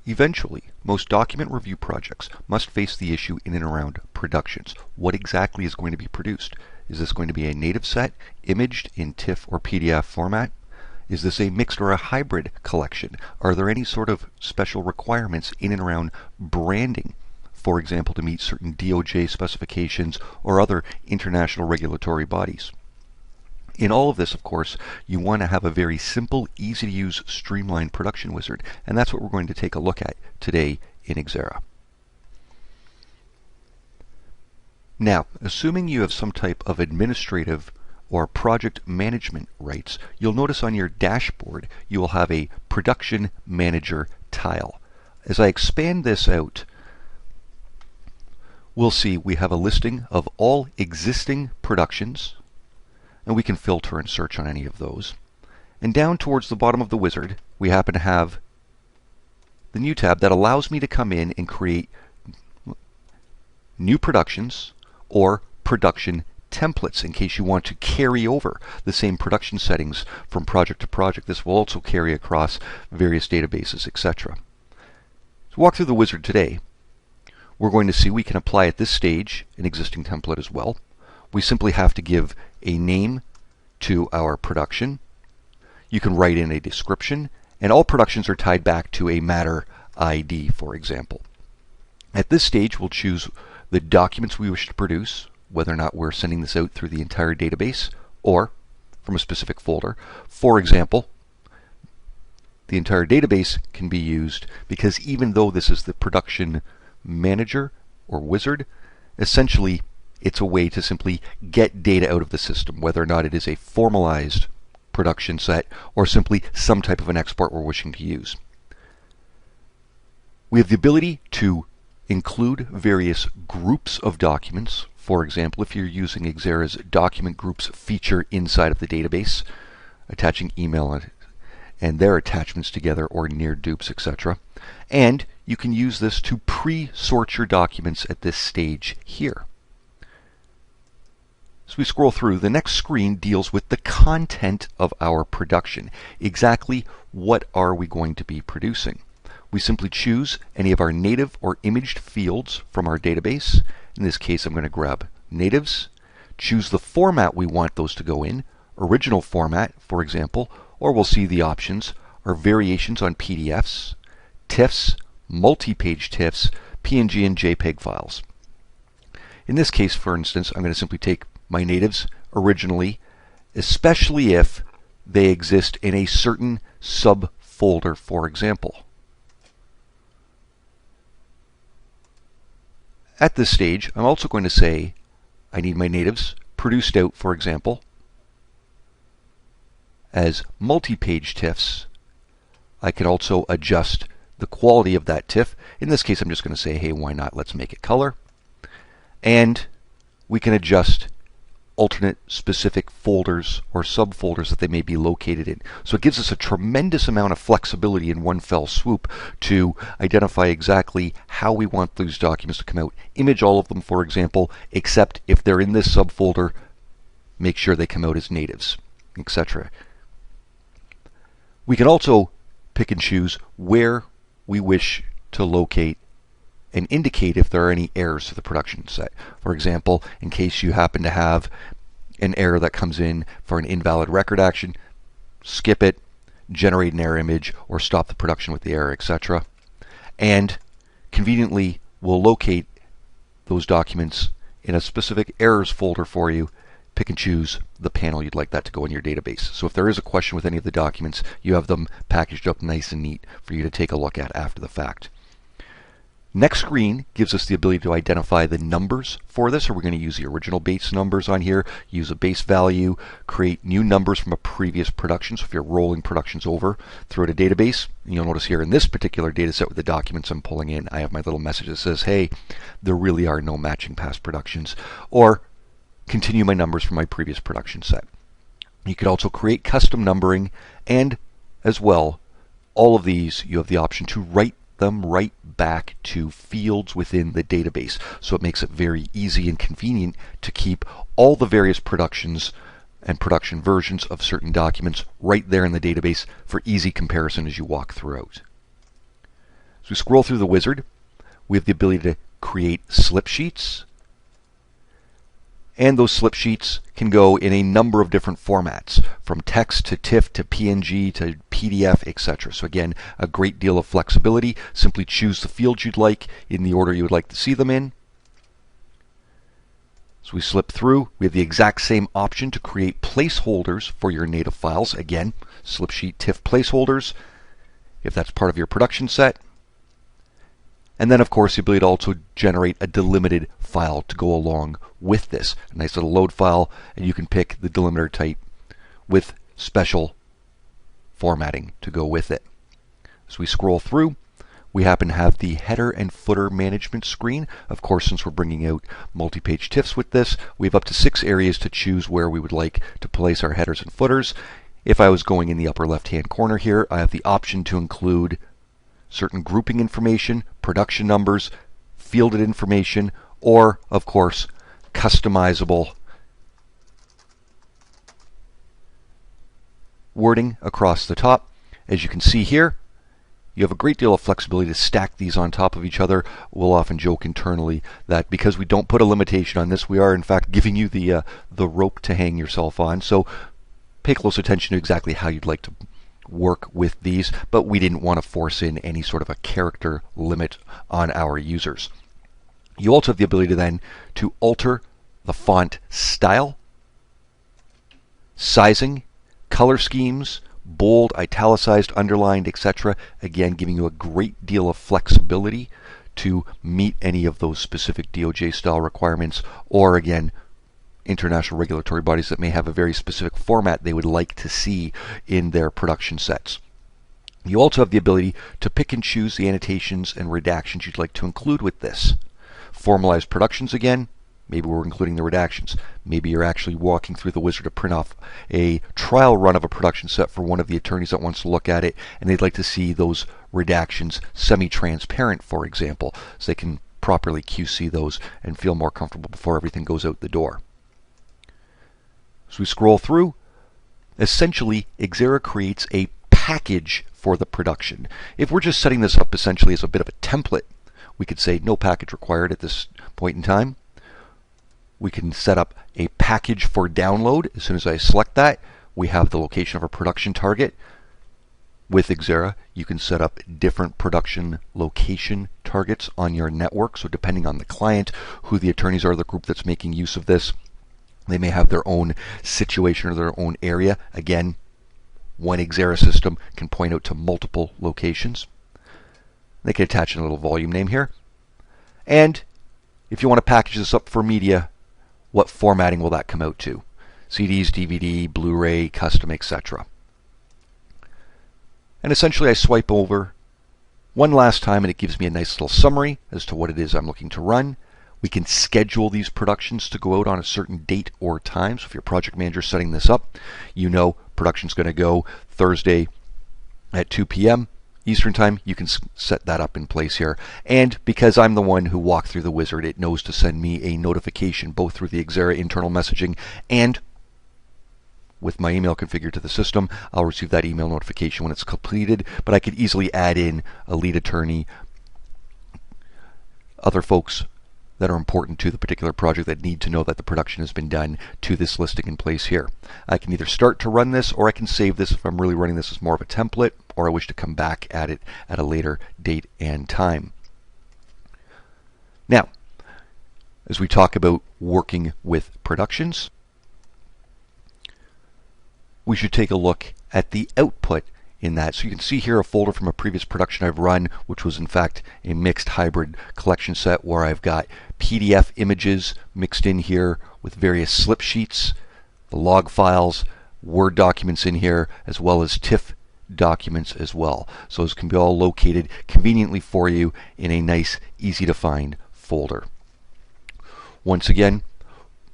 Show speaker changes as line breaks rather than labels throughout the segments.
Eventually, most document review projects must face the issue in and around productions. What exactly is going to be produced? Is this going to be a native set, imaged in TIFF or PDF format? Is this a mixed or a hybrid collection? Are there any sort of special requirements in and around branding? For example, to meet certain DOJ specifications or other international regulatory bodies. In all of this, of course, you want to have a very simple, easy-to-use, streamlined production wizard, and that's what we're going to take a look at today in XERA. Now, assuming you have some type of administrative or project management rights, you'll notice on your dashboard you will have a Production Manager tile. As I expand this out, we'll see we have a listing of all existing productions, and we can filter and search on any of those. And down towards the bottom of the wizard, we happen to have the new tab that allows me to come in and create new productions or production templates in case you want to carry over the same production settings from project to project. This will also carry across various databases, etc. So walk through the wizard today. We're going to see we can apply at this stage an existing template as well. We simply have to give a name to our production. You can write in a description, and all productions are tied back to a matter ID, for example. At this stage, we'll choose the documents we wish to produce, whether or not we're sending this out through the entire database or from a specific folder. For example, the entire database can be used because even though this is the production manager or wizard, essentially it's a way to simply get data out of the system, whether or not it is a formalized production set or simply some type of an export we're wishing to use. We have the ability to include various groups of documents. For example, if you're using XERA's document groups feature inside of the database, attaching email and their attachments together or near dupes, etc. And you can use this to pre-sort your documents at this stage here. As we scroll through, the next screen deals with the content of our production. Exactly what are we going to be producing? We simply choose any of our native or imaged fields from our database. In this case, I'm going to grab natives, choose the format we want those to go in, original format, for example, or we'll see the options are variations on PDFs, TIFFs, multi-page TIFFs, PNG and JPEG files. In this case, for instance, I'm going to simply take my natives originally, especially if they exist in a certain subfolder, for example. At this stage, I'm also going to say I need my natives produced out, for example, as multi-page TIFFs. I can also adjust the quality of that TIFF. In this case, I'm just going to say, hey, why not? Let's make it color. And we can adjust alternate specific folders or subfolders that they may be located in. So it gives us a tremendous amount of flexibility in one fell swoop to identify exactly how we want those documents to come out. Image all of them, for example, except if they're in this subfolder, make sure they come out as natives, etc. We can also pick and choose where we wish to locate and indicate if there are any errors to the production set. For example, in case you happen to have an error that comes in for an invalid record action, skip it, generate an error image, or stop the production with the error, etc. And conveniently, we'll locate those documents in a specific errors folder for you. Pick and choose the panel you'd like that to go in your database. So if there is a question with any of the documents, you have them packaged up nice and neat for you to take a look at after the fact. Next screen gives us the ability to identify the numbers for this. So we're going to use the original base numbers on here, use a base value, create new numbers from a previous production. So if you're rolling productions over through a database, you'll notice here in this particular data set with the documents I'm pulling in, I have my little message that says, hey, there really are no matching past productions, or continue my numbers from my previous production set. You could also create custom numbering, and as well, all of these you have the option to write them right back to fields within the database. So it makes it very easy and convenient to keep all the various productions and production versions of certain documents right there in the database for easy comparison as you walk throughout. we scroll through the wizard, we have the ability to create slip sheets. And those slip sheets can go in a number of different formats, from text to TIFF to PNG to PDF, etc. So again, a great deal of flexibility. Simply choose the fields you'd like in the order you would like to see them in. So we slip through. We have the exact same option to create placeholders for your native files. Again, slip sheet TIFF placeholders, if that's part of your production set. And then, of course, the ability to also generate a delimited file to go along with this. A nice little load file, and you can pick the delimiter type with special formatting to go with it. As we scroll through, we happen to have the header and footer management screen. Of course, since we're bringing out multi-page TIFFs with this, we have up to 6 areas to choose where we would like to place our headers and footers. If I was going in the upper left-hand corner here, I have the option to include certain grouping information, production numbers, fielded information, or, of course, customizable wording across the top. As you can see here, you have a great deal of flexibility to stack these on top of each other. We'll often joke internally that because we don't put a limitation on this, we are in fact giving you the rope to hang yourself on. So pay close attention to exactly how you'd like to work with these, but we didn't want to force in any sort of a character limit on our users. You also have the ability then to alter the font style, sizing, color schemes, bold, italicized, underlined, etc. Again, giving you a great deal of flexibility to meet any of those specific DOJ style requirements, or again, international regulatory bodies that may have a very specific format they would like to see in their production sets. You also have the ability to pick and choose the annotations and redactions you'd like to include with this. Formalized productions again, maybe we're including the redactions. Maybe you're actually walking through the wizard to print off a trial run of a production set for one of the attorneys that wants to look at it, and they'd like to see those redactions semi-transparent, for example, so they can properly QC those and feel more comfortable before everything goes out the door. As we scroll through, essentially, XERA creates a package for the production. If we're just setting this up essentially as a bit of a template, we could say no package required at this point in time. We can set up a package for download. As soon as I select that, we have the location of our production target. With XERA, you can set up different production location targets on your network. So depending on the client, who the attorneys are, the group that's making use of this, they may have their own situation or their own area. Again, one XERA system can point out to multiple locations. They can attach a little volume name here. And if you want to package this up for media, what formatting will that come out to? CDs, DVD, Blu-ray, custom, etc. And essentially I swipe over one last time and it gives me a nice little summary as to what it is I'm looking to run. We can schedule these productions to go out on a certain date or time. So if your project manager is setting this up, you know production's going to go Thursday at 2 p.m. Eastern Time. You can set that up in place here. And because I'm the one who walked through the wizard, it knows to send me a notification both through the XERA internal messaging and with my email configured to the system. I'll receive that email notification when it's completed, but I could easily add in a lead attorney, other folks that are important to the particular project that need to know that the production has been done to this listing in place here. I can either start to run this, or I can save this if I'm really running this as more of a template, or I wish to come back at it at a later date and time. Now, as we talk about working with productions, we should take a look at the output in that. So you can see here a folder from a previous production I've run, which was in fact a mixed hybrid collection set where I've got PDF images mixed in here with various slip sheets, the log files, Word documents in here, as well as TIFF documents as well. So those can be all located conveniently for you in a nice, easy to find folder. Once again,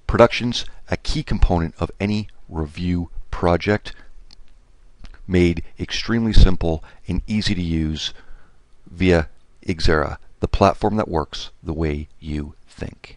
productions, a key component of any review project, made extremely simple and easy to use via XERA, the platform that works the way you think.